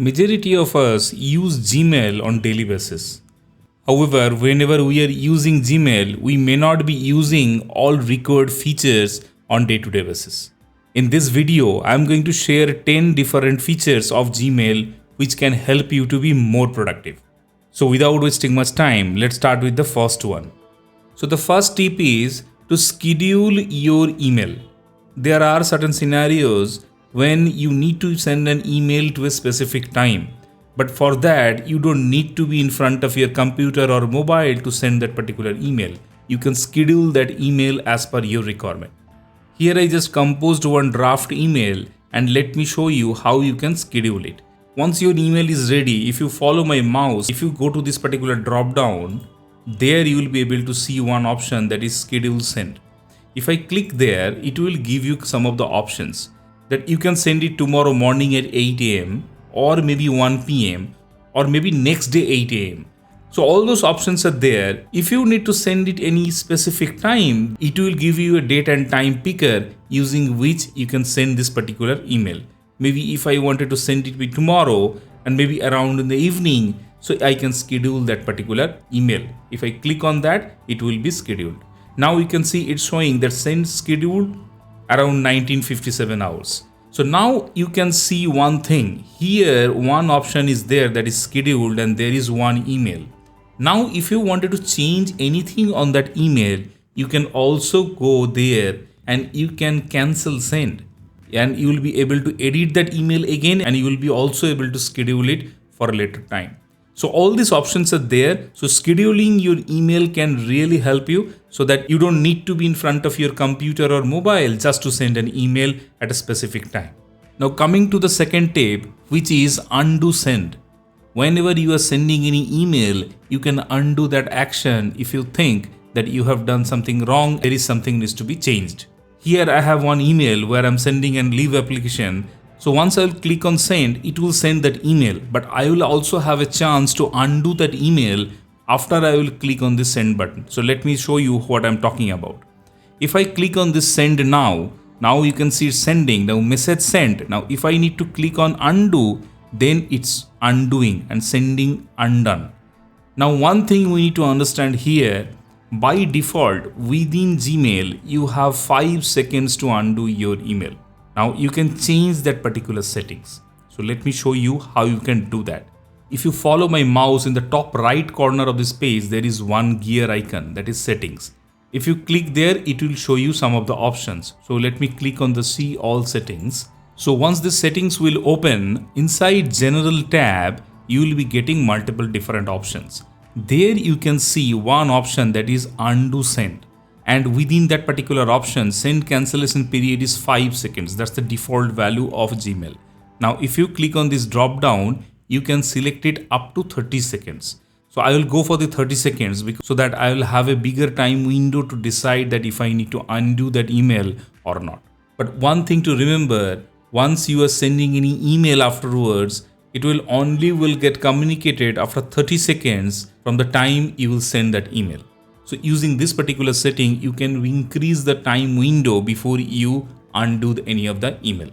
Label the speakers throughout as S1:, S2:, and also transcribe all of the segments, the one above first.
S1: Majority of us use Gmail on daily basis. However, whenever we are using Gmail, we may not be using all required features on day-to-day basis. In this video, I am going to share 10 different features of Gmail which can help you to be more productive. So without wasting much time, let's start with the first one. So the first tip is to schedule your email. There are certain scenarios when you need to send an email to a specific time. But for that, you don't need to be in front of your computer or mobile to send that particular email. You can schedule that email as per your requirement. Here I just composed one draft email and let me show you how you can schedule it. Once your email is ready, if you follow my mouse, if you go to this particular drop down, there you will be able to see one option that is schedule send. If I click there, it will give you some of the options that you can send it tomorrow morning at 8 a.m. or maybe 1 p.m. or maybe next day 8 a.m. So all those options are there. If you need to send it any specific time, it will give you a date and time picker using which you can send this particular email. Maybe if I wanted to send it with tomorrow and maybe around in the evening, so I can schedule that particular email. If I click on that, it will be scheduled. Now you can see it's showing that send scheduled around 1957 hours. So now you can see one thing. Here one option is there that is scheduled and there is one email. Now if you wanted to change anything on that email, you can also go there and you can cancel send. And you will be able to edit that email again and you will be also able to schedule it for a later time. So all these options are there. So scheduling your email can really help you so that you don't need to be in front of your computer or mobile just to send an email at a specific time. Now coming to the second tip, which is undo send. Whenever you are sending any email, you can undo that action if you think that you have done something wrong, there is something needs to be changed. Here I have one email where I'm sending a leave application. So once I'll click on send, it will send that email, but I will also have a chance to undo that email after I will click on this send button. So let me show you what I'm talking about. If I click on this send now you can see it's sending, now message sent. Now if I need to click on undo, then it's undoing and sending undone. Now one thing we need to understand here, by default within Gmail, you have 5 seconds to undo your email. Now you can change that particular settings. So let me show you how you can do that. If you follow my mouse in the top right corner of this page, there is one gear icon that is settings. If you click there, it will show you some of the options. So let me click on the see all settings. So once the settings will open, inside general tab, you will be getting multiple different options. There you can see one option that is undo send. And within that particular option, send cancellation period is 5 seconds. That's the default value of Gmail. Now, if you click on this drop down, you can select it up to 30 seconds. So I will go for the 30 seconds so that I will have a bigger time window to decide that if I need to undo that email or not. But one thing to remember, once you are sending any email afterwards, it will only get communicated after 30 seconds from the time you will send that email. So using this particular setting, you can increase the time window before you undo any of the email.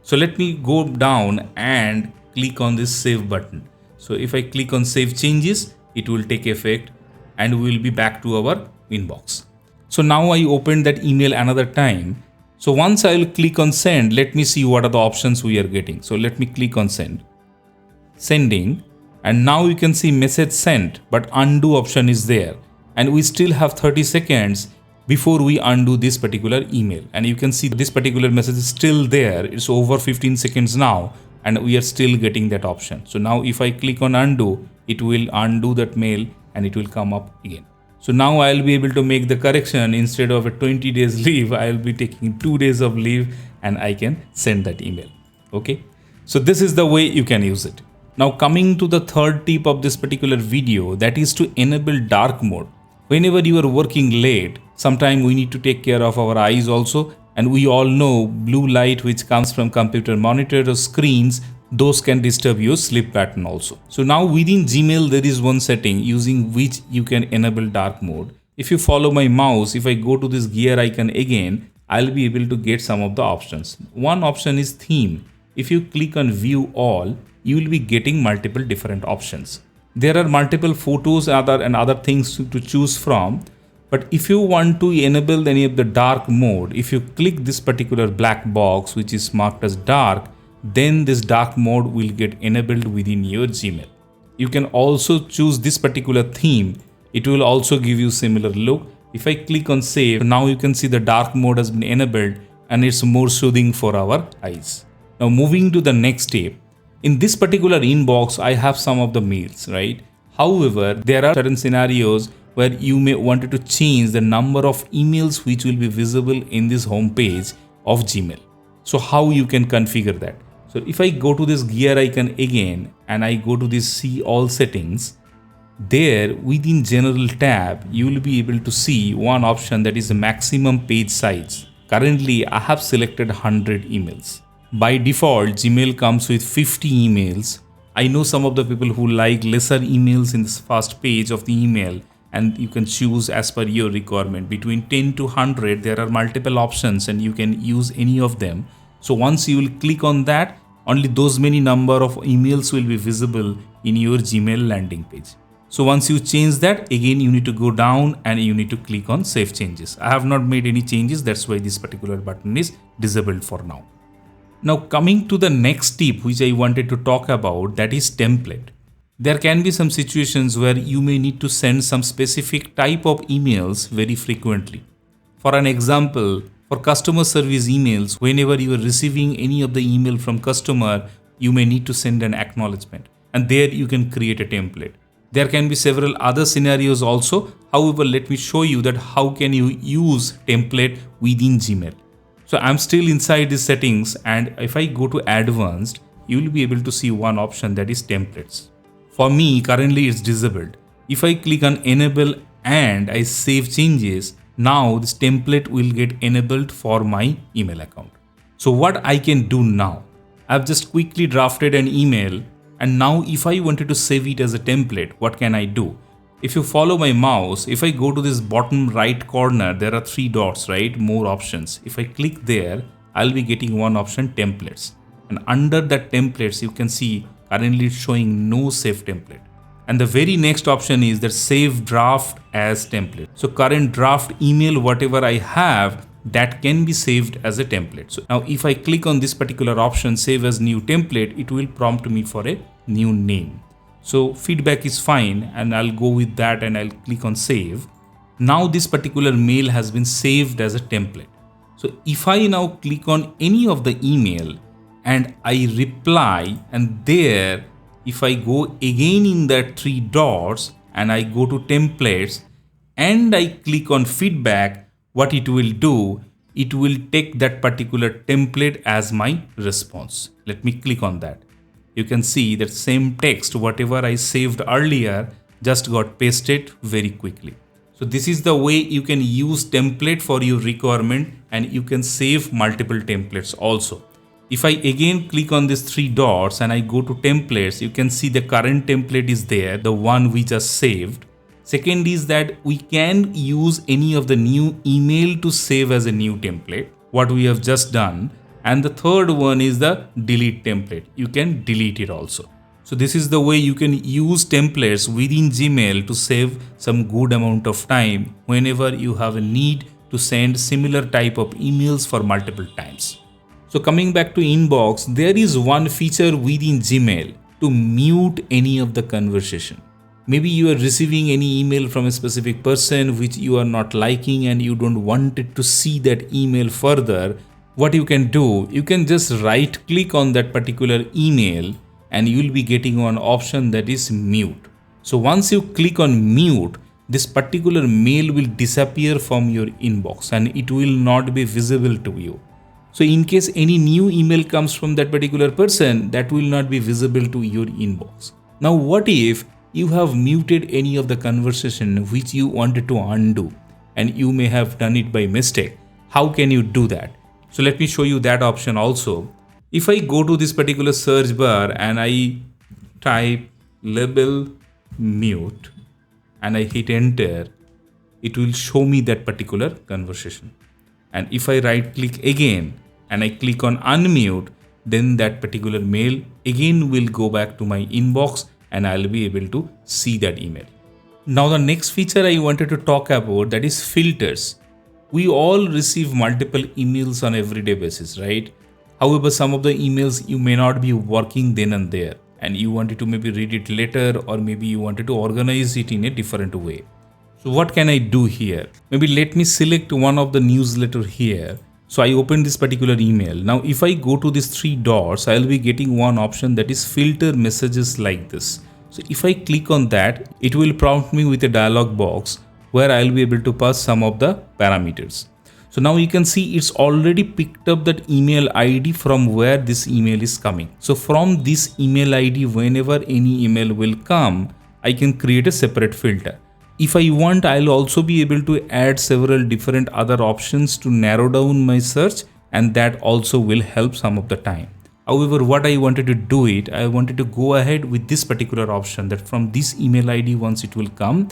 S1: So let me go down and click on this save button. So if I click on save changes, it will take effect and we will be back to our inbox. So now I opened that email another time. So once I will click on send, let me see what are the options we are getting. So let me click on send. Sending, and now you can see message sent, but undo option is there. And we still have 30 seconds before we undo this particular email. And you can see this particular message is still there. It's over 15 seconds now and we are still getting that option. So now if I click on undo, it will undo that mail and it will come up again. So now I'll be able to make the correction. Instead of a 20 days leave, I'll be taking 2 days of leave and I can send that email. Okay. So this is the way you can use it. Now coming to the third tip of this particular video, that is to enable dark mode. Whenever you are working late, sometimes we need to take care of our eyes also. And we all know blue light which comes from computer monitor or screens, those can disturb your sleep pattern also. So now within Gmail, there is one setting using which you can enable dark mode. If you follow my mouse, if I go to this gear icon again, I'll be able to get some of the options. One option is theme. If you click on view all, you will be getting multiple different options. There are multiple photos and other things to choose from. But if you want to enable any of the dark mode, if you click this particular black box which is marked as dark, then this dark mode will get enabled within your Gmail. You can also choose this particular theme. It will also give you similar look. If I click on save, now you can see the dark mode has been enabled and it's more soothing for our eyes. Now moving to the next step. In this particular inbox, I have some of the mails, right? However, there are certain scenarios where you may wanted to change the number of emails which will be visible in this home page of Gmail. So how you can configure that? So if I go to this gear icon again and I go to this see all settings, there within general tab, you will be able to see one option that is the maximum page size. Currently, I have selected 100 emails. By default, Gmail comes with 50 emails. I know some of the people who like lesser emails in this first page of the email, and you can choose as per your requirement. Between 10 to 100, there are multiple options and you can use any of them. So once you will click on that, only those many number of emails will be visible in your Gmail landing page. So once you change that, again you need to go down and you need to click on save changes. I have not made any changes, that's why this particular button is disabled for now. Now coming to the next tip which I wanted to talk about, that is template. There can be some situations where you may need to send some specific type of emails very frequently. For an example, for customer service emails, whenever you are receiving any of the email from customer, you may need to send an acknowledgement, and there you can create a template. There can be several other scenarios also. However, let me show you that how can you use template within Gmail. So I'm still inside the settings, and if I go to advanced, you will be able to see one option, that is templates. For me, currently it's disabled. If I click on enable and I save changes, now this template will get enabled for my email account. So what I can do now, I've just quickly drafted an email, and now if I wanted to save it as a template, what can I do? If you follow my mouse, if I go to this bottom right corner, there are 3 dots, right? More options. If I click there, I'll be getting one option, templates. And under that templates, you can see currently it's showing no save template. And the very next option is that save draft as template. So current draft email, whatever I have, that can be saved as a template. So now if I click on this particular option, save as new template, it will prompt me for a new name. So feedback is fine, and I'll go with that and I'll click on save. Now this particular mail has been saved as a template. So if I now click on any of the email and I reply, and there if I go again in that 3 dots and I go to templates and I click on feedback, what it will do, it will take that particular template as my response. Let me click on that. You can see that same text, whatever I saved earlier, just got pasted very quickly. So this is the way you can use template for your requirement, and you can save multiple templates also. If I again click on these 3 dots and I go to templates, you can see the current template is there, the one we just saved. Second is that we can use any of the new email to save as a new template, what we have just done. And the third one is the delete template. You can delete it also. So this is the way you can use templates within Gmail to save some good amount of time whenever you have a need to send similar type of emails for multiple times. So coming back to inbox, there is one feature within Gmail to mute any of the conversation. Maybe you are receiving any email from a specific person which you are not liking and you don't want it to see that email further. What you can do, you can just right click on that particular email and you will be getting one option, that is mute. So once you click on mute, this particular mail will disappear from your inbox and it will not be visible to you. So in case any new email comes from that particular person, that will not be visible to your inbox. Now what if you have muted any of the conversation which you wanted to undo and you may have done it by mistake? How can you do that? So let me show you that option also. If I go to this particular search bar and I type label mute and I hit enter, it will show me that particular conversation. And if I right click again and I click on unmute, then that particular mail again will go back to my inbox and I'll be able to see that email. Now the next feature I wanted to talk about, that is filters. We all receive multiple emails on everyday basis, right? However, some of the emails you may not be working then and there, and you wanted to maybe read it later, or maybe you wanted to organize it in a different way. So what can I do here? Maybe let me select one of the newsletter here. So I open this particular email. Now if I go to these three dots, I'll be getting one option, that is filter messages like this. So if I click on that, it will prompt me with a dialog box where I'll be able to pass some of the parameters. So now you can see it's already picked up that email ID from where this email is coming. So from this email ID, whenever any email will come, I can create a separate filter. If I want, I'll also be able to add several different other options to narrow down my search, and that also will help some of the time. However, what I wanted to do it, I wanted to go ahead with this particular option, that from this email ID once it will come,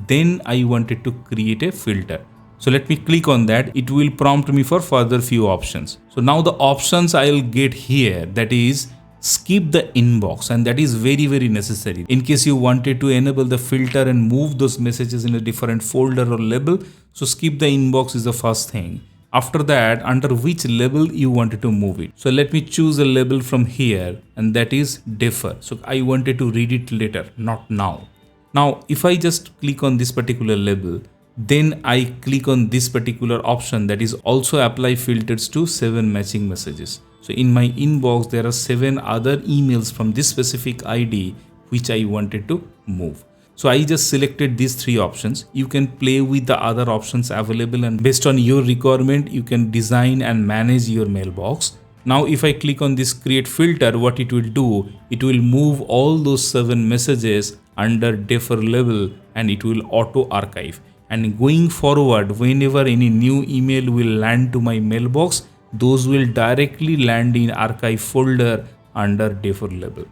S1: then I wanted to create a filter. So let me click on that. It will prompt me for further few options. So now the options I'll get here, that is skip the inbox, and that is very necessary in case you wanted to enable the filter and move those messages in a different folder or label. So skip the inbox is the first thing. After that, under which label you wanted to move it. So let me choose a label from here, and that is defer. So I wanted to read it later, not now. Now if I just click on this particular label, then I click on this particular option, that is also apply filters to 7 matching messages. So in my inbox, there are 7 other emails from this specific ID which I wanted to move. So I just selected these 3 options. You can play with the other options available, and based on your requirement, you can design and manage your mailbox. Now if I click on this create filter, what it will do, it will move all those 7 messages under defer label, and it will auto archive. And going forward, whenever any new email will land to my mailbox, those will directly land in archive folder under defer label.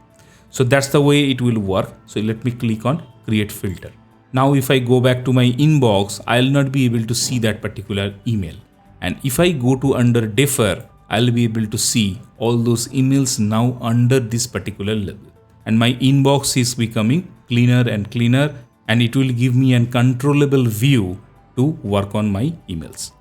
S1: So that's the way it will work. So let me click on create filter. Now if I go back to my inbox, I'll not be able to see that particular email. And if I go to under defer, I'll be able to see all those emails now under this particular label. And my inbox is becoming cleaner and cleaner, and it will give me a controllable view to work on my emails.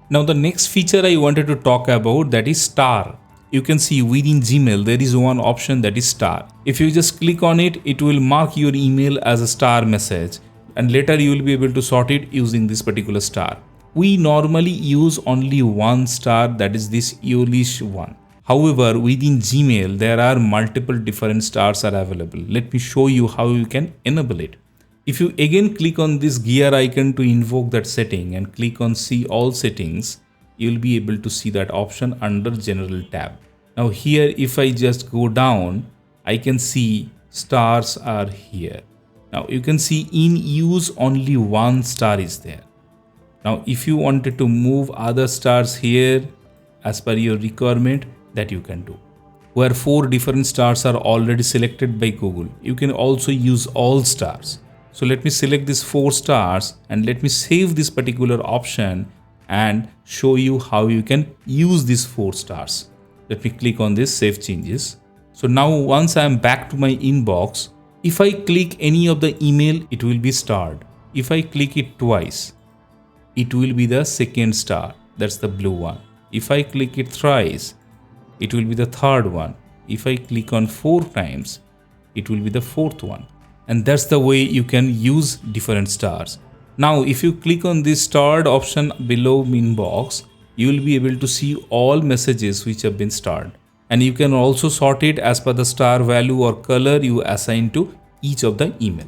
S1: Now the next feature I wanted to talk about, that is star. You can see within Gmail there is one option, that is star. If you just click on it, it will mark your email as a star message, and later you will be able to sort it using this particular star. We normally use only one star, that is this Eolish one. However, within Gmail there are multiple different stars are available. Let me show you how you can enable it. If you again click on this gear icon to invoke that setting and click on see all settings, you will be able to see that option under general tab. Now here if I just go down, I can see stars are here. Now you can see in use only one star is there. Now if you wanted to move other stars here as per your requirement, that you can do. Where 4 different stars are already selected by Google, you can also use all stars. So let me select these 4 stars and let me save this particular option and show you how you can use these 4 stars. Let me click on this save changes. So now once I am back to my inbox, if I click any of the email, it will be starred. If I click it twice, it will be the second star, that's the blue one. If I click it thrice, it will be the third one. If I click on 4 times, it will be the 4th one. And that's the way you can use different stars. Now if you click on this starred option below inbox, you will be able to see all messages which have been starred. And you can also sort it as per the star value or color you assign to each of the email.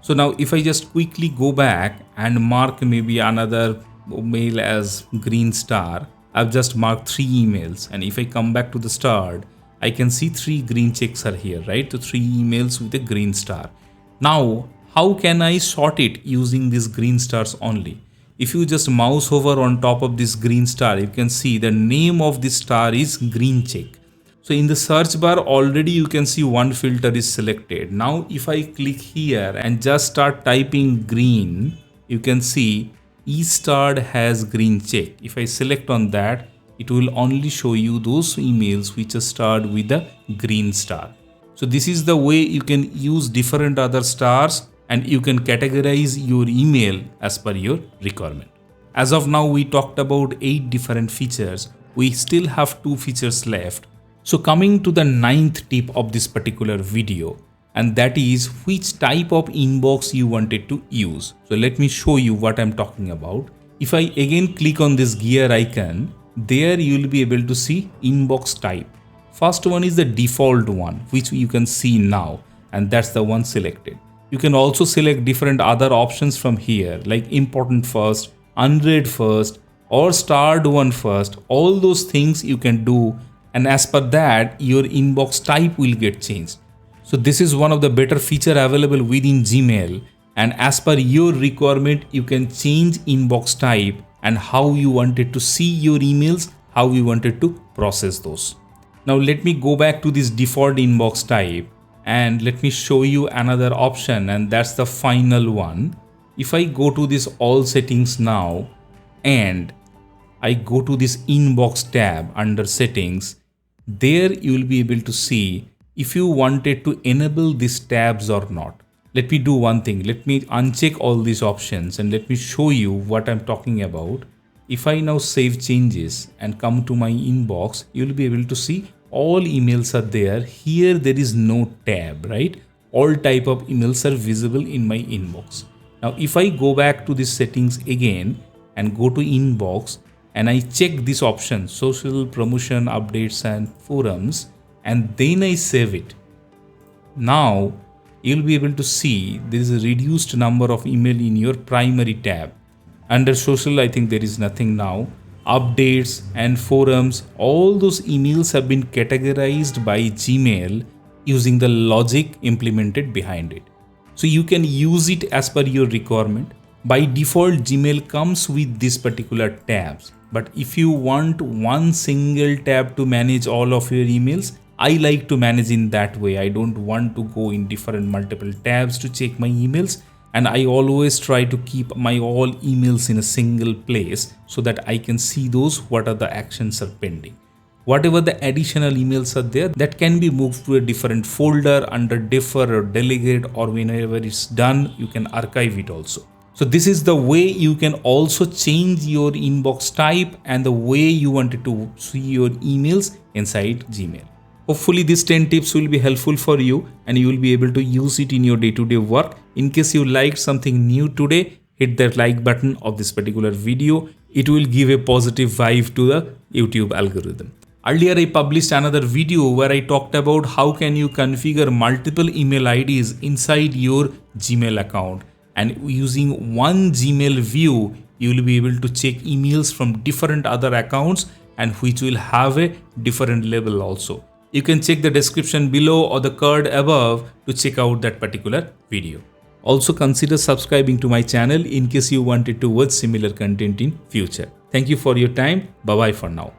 S1: So now if I just quickly go back and mark maybe another mail as green star, I've just marked 3 emails, and if I come back to the starred, I can see 3 green checks are here, right? So 3 emails with a green star. Now, how can I sort it using these green stars only? If you just mouse over on top of this green star, you can see the name of this star is green check. So in the search bar already you can see one filter is selected. Now if I click here and just start typing green, you can see each star has green check. If I select on that, it will only show you those emails which are starred with a green star. So this is the way you can use different other stars and you can categorize your email as per your requirement. As of now, we talked about 8 different features. We still have 2 features left. So coming to the 9th tip of this particular video, and that is which type of inbox you wanted to use. So let me show you what I'm talking about. If I again click on this gear icon, there you will be able to see inbox type. First one is the default one, which you can see now, and that's the one selected. You can also select different other options from here, like important first, unread first, or starred one first. All those things you can do, and as per that, your inbox type will get changed. So this is one of the better feature available within Gmail, and as per your requirement, you can change inbox type and how you wanted to see your emails, how you wanted to process those. Now let me go back to this default inbox type and let me show you another option, and that's the final one. If I go to this all settings now and I go to this inbox tab under settings, there you will be able to see if you wanted to enable these tabs or not. Let me do one thing. Let me uncheck all these options and let me show you what I'm talking about. If I now save changes and come to my inbox, you'll be able to see all emails are there. Here there is no tab, right? All type of emails are visible in my inbox. Now if I go back to these settings again and go to inbox and I check this option, social, promotion, updates and forums, and then I save it. Now you'll be able to see there is a reduced number of email in your primary tab. Under social, I think there is nothing now. Updates and forums, all those emails have been categorized by Gmail using the logic implemented behind it. So you can use it as per your requirement. By default, Gmail comes with these particular tabs. But if you want one single tab to manage all of your emails, I like to manage in that way. I don't want to go in different multiple tabs to check my emails. And I always try to keep my all emails in a single place so that I can see those what are the actions are pending. Whatever the additional emails are there, that can be moved to a different folder under defer or delegate, or whenever it's done, you can archive it also. So this is the way you can also change your inbox type and the way you wanted to see your emails inside Gmail. Hopefully these 10 tips will be helpful for you and you will be able to use it in your day-to-day work. In case you liked something new today, hit that like button of this particular video. It will give a positive vibe to the YouTube algorithm. Earlier I published another video where I talked about how can you configure multiple email IDs inside your Gmail account. And using one Gmail view, you will be able to check emails from different other accounts and which will have a different level also. You can check the description below or the card above to check out that particular video. Also consider subscribing to my channel in case you wanted to watch similar content in future. Thank you for your time. Bye bye for now.